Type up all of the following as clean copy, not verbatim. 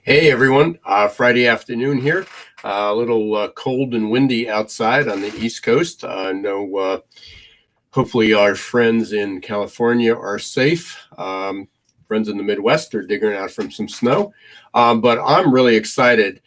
Hey everyone, Friday afternoon here. A little cold and windy outside on the East Coast. I know hopefully our friends in California are safe. Friends in the Midwest are digging out from some snow. But I'm really excited.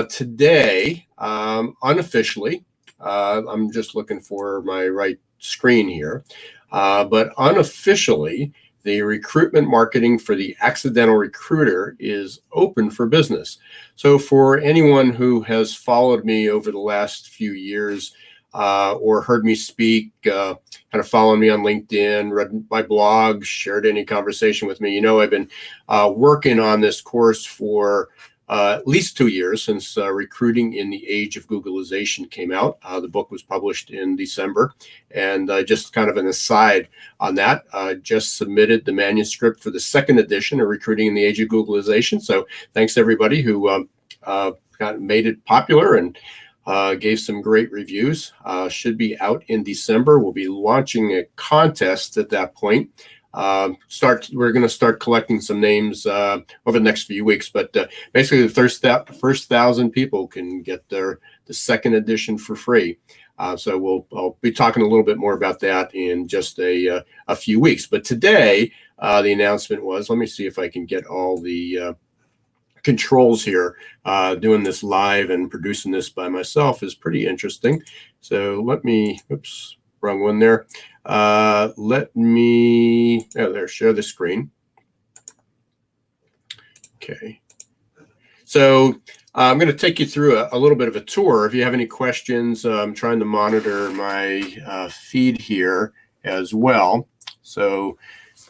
Today, unofficially, I'm just looking for my right screen here, but unofficially, the recruitment marketing for the accidental recruiter is open for business. So for anyone who has followed me over the last few years or heard me speak, kind of following me on LinkedIn, read my blog, shared any conversation with me, you know I've been working on this course for at least 2 years since Recruiting in the Age of Googlization came out. The book was published in December. And just kind of an aside on that, just submitted the manuscript for the second edition of Recruiting in the Age of Googlization. So thanks to everybody who made it popular and gave some great reviews. Should be out in December. We'll be launching a contest at that point. We're going to start collecting some names over the next few weeks, but basically the first 1,000 people can get the second edition for free. So I'll be talking a little bit more about that in just a few weeks. But today the announcement was, let me see if I can get all the controls here. Doing this live and producing this by myself is pretty interesting. So let me, oops, wrong one there. Let me, share the screen. Okay. So I'm going to take you through a little bit of a tour. If you have any questions, I'm trying to monitor my feed here as well. So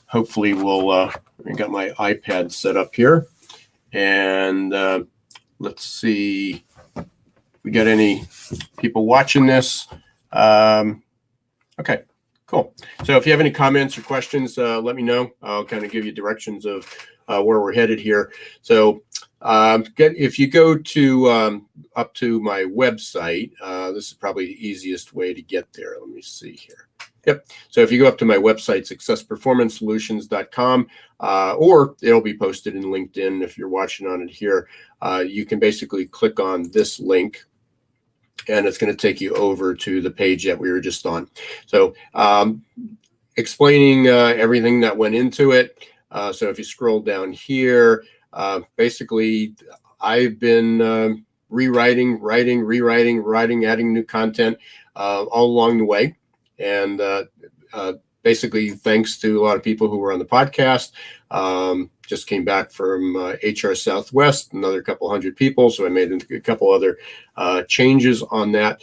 hopefully I got my iPad set up here. And let's see, we got any people watching this? Okay, cool. So if you have any comments or questions, let me know. I'll kind of give you directions of where we're headed here. So if you go to up to my website, this is probably the easiest way to get there. Let me see here. Yep. So if you go up to my website, successperformancesolutions.com, or it'll be posted in LinkedIn if you're watching on it here, you can basically click on this link, and it's going to take you over to the page that we were just on. So explaining everything that went into it. So if you scroll down here, basically I've been rewriting, adding new content all along the way. And basically thanks to a lot of people who were on the podcast. Just came back from HR Southwest, another couple hundred people. So I made a couple other changes on that.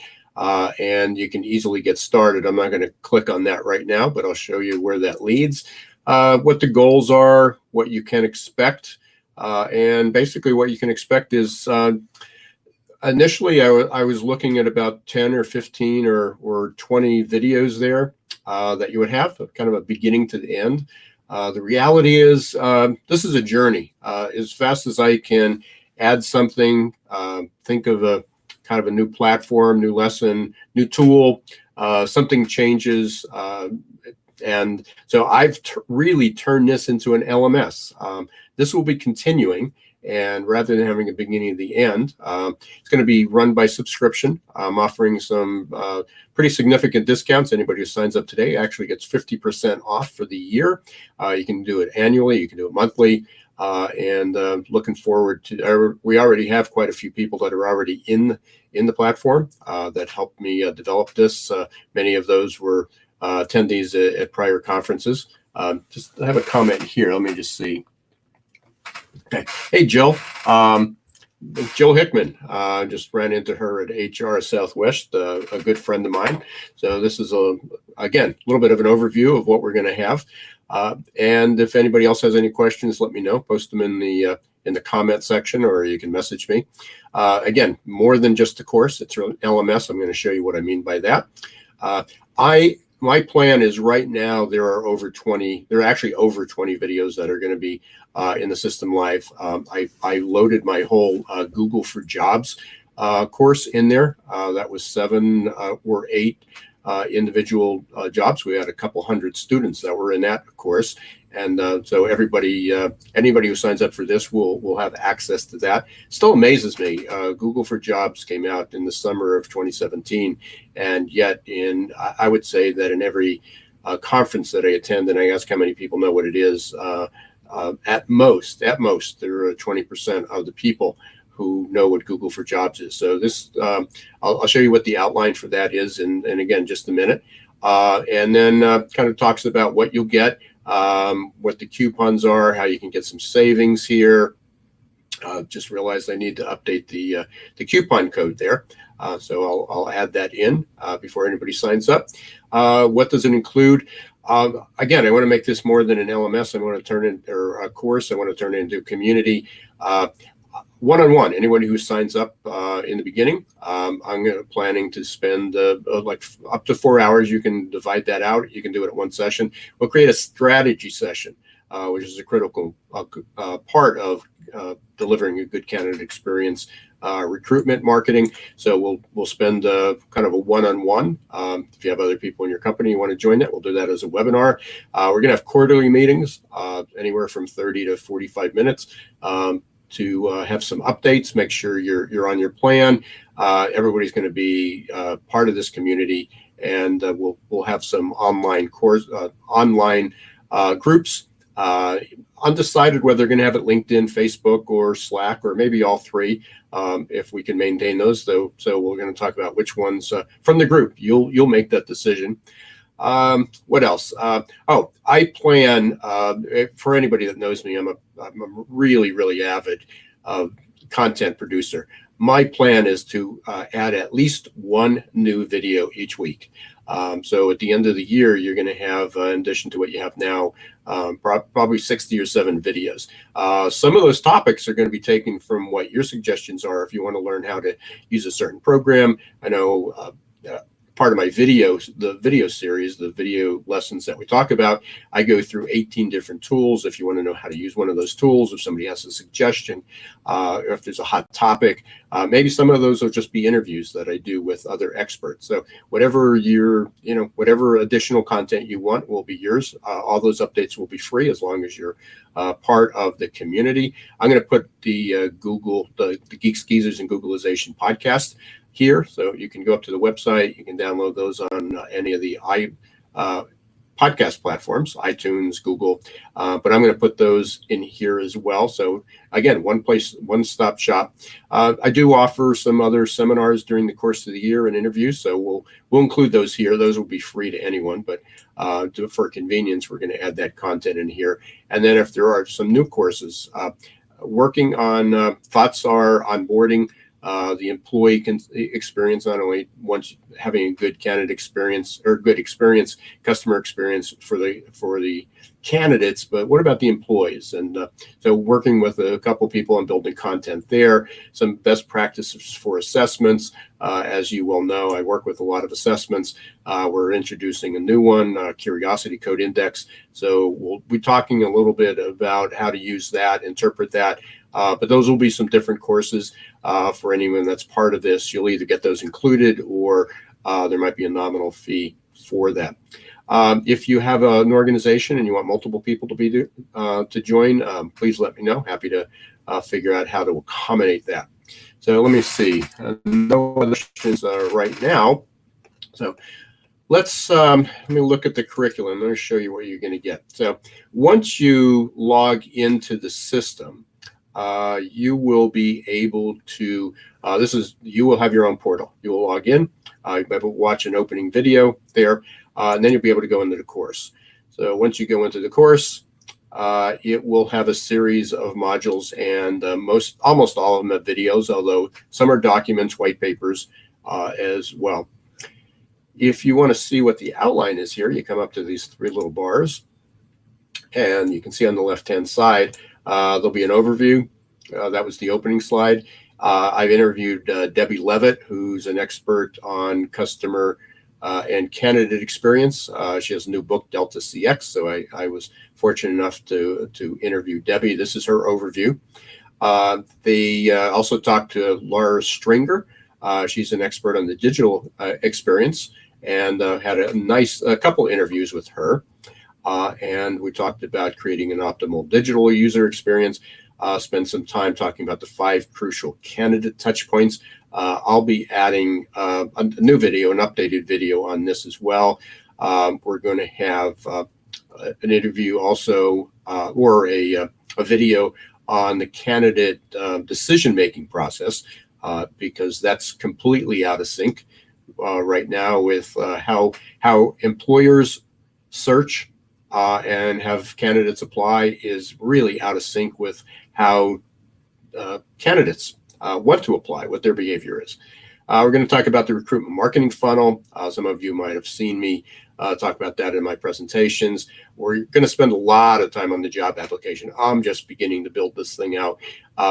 And you can easily get started. I'm not going to click on that right now, but I'll show you where that leads, what the goals are, what you can expect. And basically what you can expect is initially I was looking at about 10 or 15 or 20 videos there that you would have, kind of a beginning to the end. The reality is this is a journey. As fast as I can add something, think of a kind of a new platform, new lesson, new tool, something changes. And so I've really turned this into an LMS. This will be continuing. And rather than having a beginning and the end, it's going to be run by subscription. I'm offering some pretty significant discounts. Anybody who signs up today actually gets 50% off for the year. You can do it annually. You can do it monthly. And looking forward to, we already have quite a few people that are already in the platform that helped me develop this. Many of those were attendees at prior conferences. Just have a comment here. Let me just see. Okay. Hey, Jill. Jill Hickman. Just ran into her at HR Southwest, a good friend of mine. So this is, again, a little bit of an overview of what we're going to have. And if anybody else has any questions, let me know. Post them in the comment section, or you can message me. Again, more than just a course. It's an LMS. I'm going to show you what I mean by that. My plan is right now there are actually over 20 videos that are going to be in the system live. I loaded my whole Google for Jobs course in there. That was 7 or 8 individual jobs. We had a couple hundred students that were in that course. And so anybody who signs up for this will have access to that. Still amazes me. Google for Jobs came out in the summer of 2017, and yet I would say that in every conference that I attend, and I ask how many people know what it is, at most, there are 20% of the people who know what Google for Jobs is. So this, I'll show you what the outline for that is in again, just a minute. And then kind of talks about what you'll get, what the coupons are, how you can get some savings here. Just realized I need to update the coupon code there. So I'll add that in before anybody signs up. What does it include? Again, I want to make this more than an LMS. I want to turn it, or a course. I want to turn it into a community. One-on-one, anyone who signs up in the beginning, I'm planning to spend like up to 4 hours. You can divide that out. You can do it at one session. We'll create a strategy session, which is a critical part of delivering a good candidate experience, recruitment marketing. So we'll spend kind of a one-on-one. If you have other people in your company you want to join that, we'll do that as a webinar. We're going to have quarterly meetings, anywhere from 30 to 45 minutes. To have some updates, make sure you're on your plan. Everybody's going to be part of this community, and we'll have some online groups. Undecided whether they're going to have it LinkedIn, Facebook, or Slack, or maybe all three, if we can maintain those. Though, so we're going to talk about which ones from the group. You'll make that decision. What else? I plan, for anybody that knows me, I'm a really, really avid content producer. My plan is to add at least one new video each week. So at the end of the year, you're going to have, in addition to what you have now, probably 60 or 7 videos. Some of those topics are going to be taken from what your suggestions are. If you want to learn how to use a certain program, I know part of my the video series, the video lessons that we talk about, I go through 18 different tools. If you want to know how to use one of those tools, if somebody has a suggestion, or if there's a hot topic, maybe some of those will just be interviews that I do with other experts. So whatever whatever additional content you want will be yours. All those updates will be free as long as you're part of the community. I'm going to put the Geeks, Geezers, and Googleization podcast here, so you can go up to the website. You can download those on any of the podcast platforms, iTunes, Google, but I'm going to put those in here as well. So again, one place, one-stop shop. I do offer some other seminars during the course of the year and interviews, so we'll include those here. Those will be free to anyone, but for convenience, we're going to add that content in here. And then if there are some new courses, working on thoughts are onboarding. The employee experience, not only once having a good candidate experience or good experience, customer experience for the candidates, but what about the employees? And so working with a couple people on building content there, some best practices for assessments. As you well know, I work with a lot of assessments. We're introducing a new one, Curiosity Code Index. So we'll be talking a little bit about how to use that, interpret that. But those will be some different courses for anyone that's part of this. You'll either get those included, or there might be a nominal fee for that. If you have an organization and you want multiple people to join, please let me know. Happy to figure out how to accommodate that. So let me see. No other questions right now. So let me look at the curriculum. Let me show you what you're going to get. So once you log into the system, you will be able to, you will have your own portal. You will log in, you'll be able to watch an opening video there, and then you'll be able to go into the course. So once you go into the course, it will have a series of modules, and almost all of them have videos, although some are documents, white papers as well. If you want to see what the outline is here, you come up to these 3 little bars, and you can see on the left-hand side, there'll be an overview. That was the opening slide. I've interviewed Debbie Levitt, who's an expert on customer and candidate experience. She has a new book, Delta CX. So I was fortunate enough to interview Debbie. This is her overview. They also talked to Laura Stringer. She's an expert on the digital experience, and had a couple interviews with her. And we talked about creating an optimal digital user experience. Spend some time talking about the 5 crucial candidate touch points. I'll be adding a new video, an updated video on this as well. We're going to have an interview also, or a video on the candidate decision-making process, because that's completely out of sync right now with how employers search and have candidates apply is really out of sync with how candidates want to apply, what their behavior is. We're going to talk about the recruitment marketing funnel. Some of you might have seen me talk about that in my presentations. We're going to spend a lot of time on the job application. I'm just beginning to build this thing out.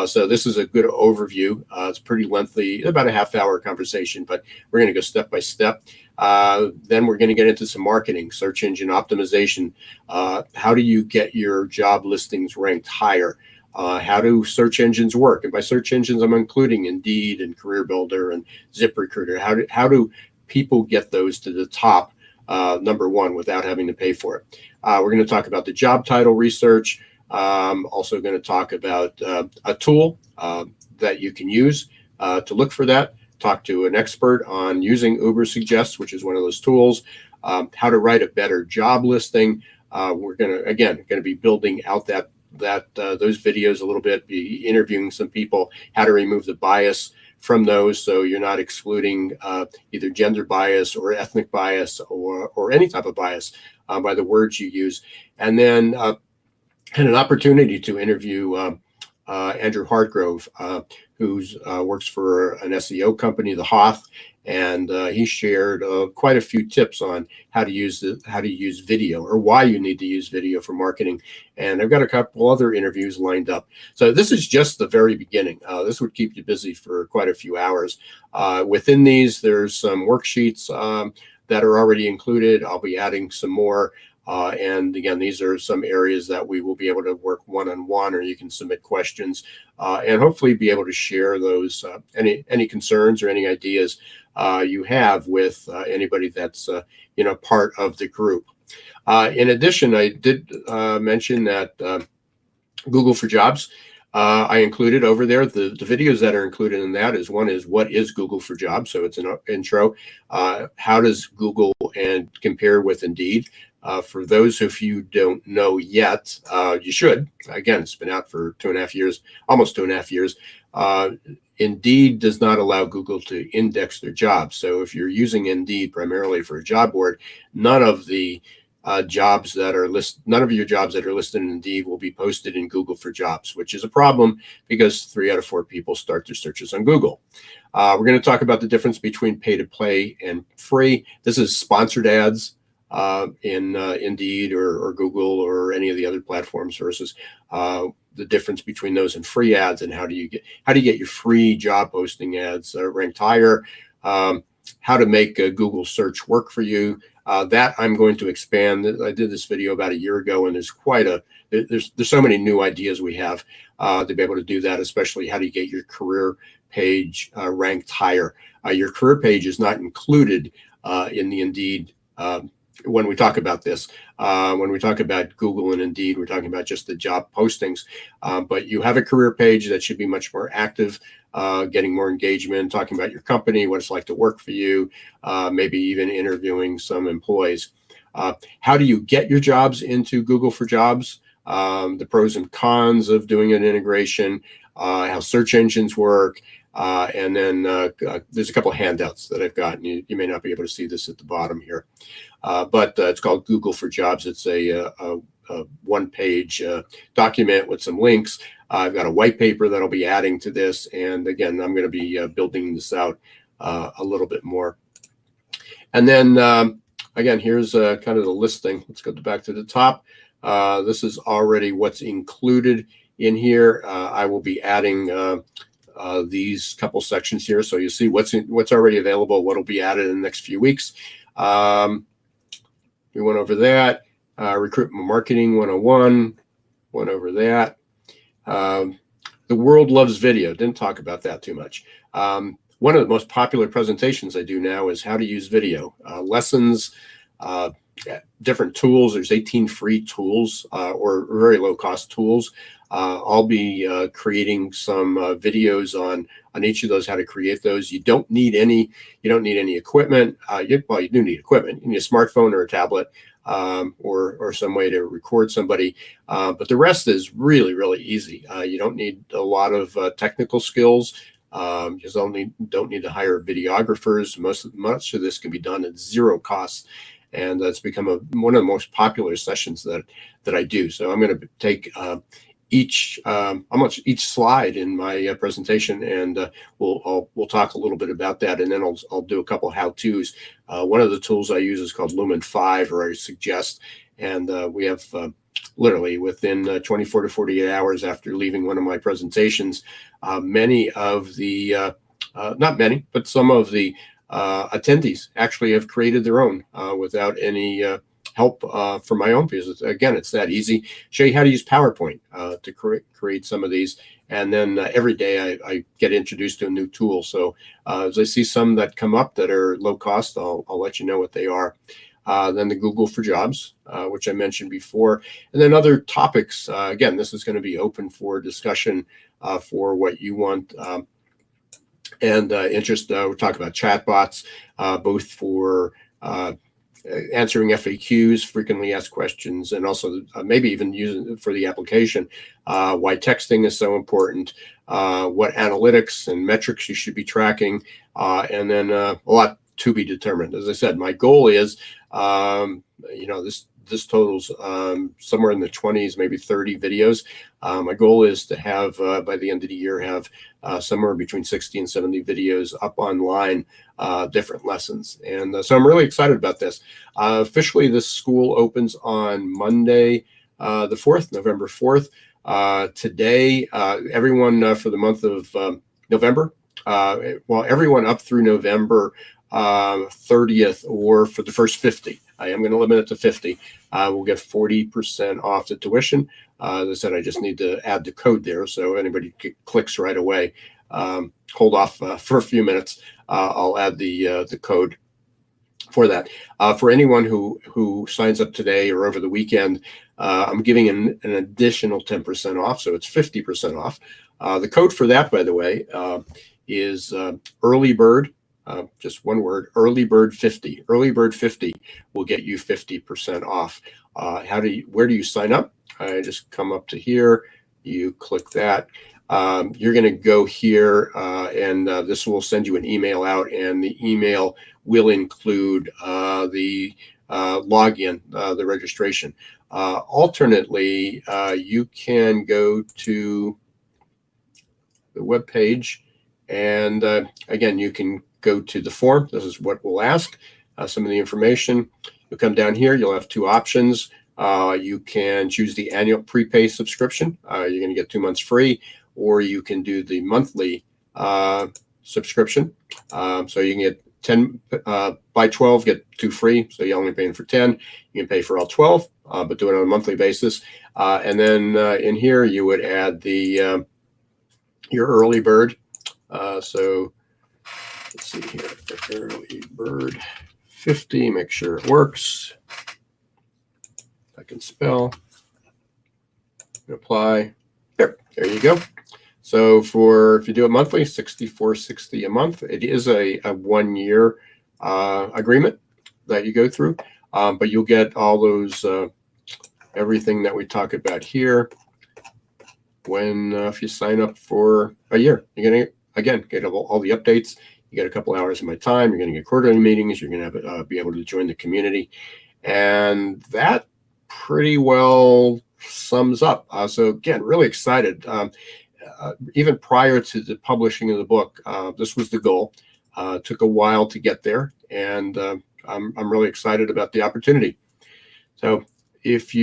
So this is a good overview. It's pretty lengthy, about a half-hour conversation, but we're going to go step by step. Then we're going to get into some marketing, search engine optimization. How do you get your job listings ranked higher? How do search engines work? And by search engines, I'm including Indeed and Career Builder and ZipRecruiter. How do people get those to the top, number one, without having to pay for it? We're going to talk about the job title research. Also going to talk about a tool that you can use to look for that. Talk to an expert on using Uber Suggest, which is one of those tools. How to write a better job listing. We're going to be building out those videos a little bit, be interviewing some people, how to remove the bias from those, so you're not excluding either gender bias or ethnic bias or any type of bias by the words you use. And then had an opportunity to interview Andrew Hartgrove, who works for an SEO company, The Hoth, and he shared quite a few tips on how to use video, or why you need to use video for marketing. And I've got a couple other interviews lined up. So this is just the very beginning. This would keep you busy for quite a few hours. Within these, there's some worksheets that are already included. I'll be adding some more. And again, these are some areas that we will be able to work one-on-one, or you can submit questions and hopefully be able to share those, any concerns or any ideas you have with anybody that's part of the group. In addition, I did mention that Google for Jobs, I included over there. The videos that are included in that is, one is what is Google for Jobs? So it's an intro. How does Google and compare with Indeed? For those of you who don't know yet, you should. Again, it's been out for 2.5 years, almost 2.5 years. Indeed does not allow Google to index their jobs. So if you're using Indeed primarily for a job board, none of your jobs that are listed in Indeed will be posted in Google for Jobs, which is a problem because 3 out of 4 people start their searches on Google. We're going to talk about the difference between pay to play and free. This is sponsored ads in Indeed or Google or any of the other platforms versus the difference between those and free ads, and how do you get your free job posting ads ranked higher, how to make a Google search work for you. That I'm going to expand. I did this video about a year ago, and there's so many new ideas we have to be able to do that, especially how do you get your career page ranked higher. Your career page is not included in the Indeed when we talk about this. When we talk about Google and Indeed, we're talking about just the job postings. But you have a career page that should be much more active, getting more engagement, talking about your company, what it's like to work for you, maybe even interviewing some employees. How do you get your jobs into Google for Jobs? The pros and cons of doing an integration, how search engines work. And then there's a couple of handouts that I've got, and you may not be able to see this at the bottom here. But it's called Google for Jobs. It's a one-page document with some links. I've got a white paper that I'll be adding to this. And again, I'm going to be building this out a little bit more. And then, again, here's kind of the listing. Let's go back to the top. This is already what's included in here. I will be adding these couple sections here, so you see what's already available, what will be added in the next few weeks. We went over that. Recruitment Marketing 101, went over that. The world loves video. Didn't talk about that too much. One of the most popular presentations I do now is how to use video. Lessons, different tools. There's 18 free tools or very low cost tools. I'll be creating some videos on each of those, how to create those. You don't need any equipment. You do need equipment. You need a smartphone or a tablet, or some way to record somebody. But the rest is really, really easy. You don't need a lot of technical skills. You just don't need to hire videographers. Much of this can be done at zero cost. And that's become one of the most popular sessions that I do. So I'm going to take each slide in my presentation, and we'll talk a little bit about that, and then I'll do a couple of how-tos. One of the tools I use is called Lumen 5, or I suggest, and we have literally within 24 to 48 hours after leaving one of my presentations, many of the not many, but some of the attendees actually have created their own without any help from my own, because again, it's that easy. Show you how to use PowerPoint to create some of these, and then every day I get introduced to a new tool. So as I see some that come up that are low cost, I'll let you know what they are. Then the Google for Jobs, which I mentioned before, and then other topics. Again, this is going to be open for discussion for what you want and interest. We're talking about chatbots, both for answering FAQs, frequently asked questions, and also maybe even using it for the application. Why texting is so important, what analytics and metrics you should be tracking, and then a lot to be determined. As I said, my goal is, this totals somewhere in the 20s, maybe 30 videos. My goal is to have, by the end of the year, have somewhere between 60 and 70 videos up online, different lessons. And so I'm really excited about this. Officially, this school opens on Monday, the 4th, November 4th. Today, everyone for the month of November, everyone up through November 30th, or for the first 50. I am going to limit it to 50. We'll get 40% off the tuition. As I said, I just need to add the code there, so anybody clicks right away. Hold off for a few minutes. I'll add the code for that. For anyone who signs up today or over the weekend, I'm giving an additional 10% off, so it's 50% off. The code for that, by the way, is early bird. Just one word, early bird 50. Early bird 50 will get you 50% off. Where do you sign up? I just come up to here, you click that. You're going to go here, and this will send you an email out, and the email will include the login, the registration. Alternately, you can go to the web page, and again, you can go to the form. This is what we'll ask, some of the information. You'll come down here. You'll have two options. You can choose the annual prepay subscription. You're going to get 2 months free, or you can do the monthly subscription. So you can get 10 buy 12, get 2 free. So you're only paying for 10. You can pay for all 12, but do it on a monthly basis. And then in here, you would add the your early bird. So let's see here, early bird 50, make sure it works. I can spell, apply. There you go. So if you do it monthly, $64.60 a month. It is a 1 year agreement that you go through, but you'll get all those everything that we talk about here. When if you sign up for a year, you're gonna again get all the updates. You get a couple hours of my time. You're going to get quarterly meetings. You're going to be able to join the community. And that pretty well sums up. So again, really excited. Even prior to the publishing of the book, this was the goal. It took a while to get there. And I'm really excited about the opportunity. So if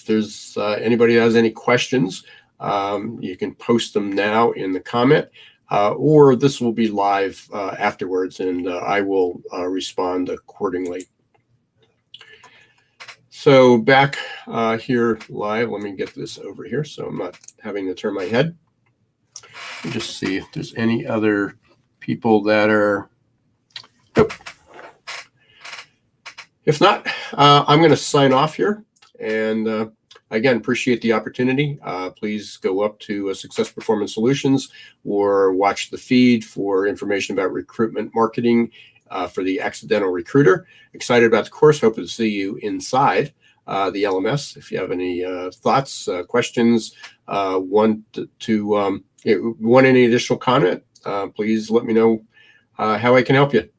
there's anybody that has any questions, you can post them now in the comment. or this will be live afterwards, and I will respond accordingly. So back here live, let me get this over here so I'm not having to turn my head. Just see if there's any other people that are, nope. If not, I'm going to sign off here. And again, appreciate the opportunity. Please go up to Success Performance Solutions or watch the feed for information about recruitment marketing for the accidental recruiter. Excited about the course. Hope to see you inside the LMS. If you have any thoughts, questions, want any additional comment, please let me know how I can help you.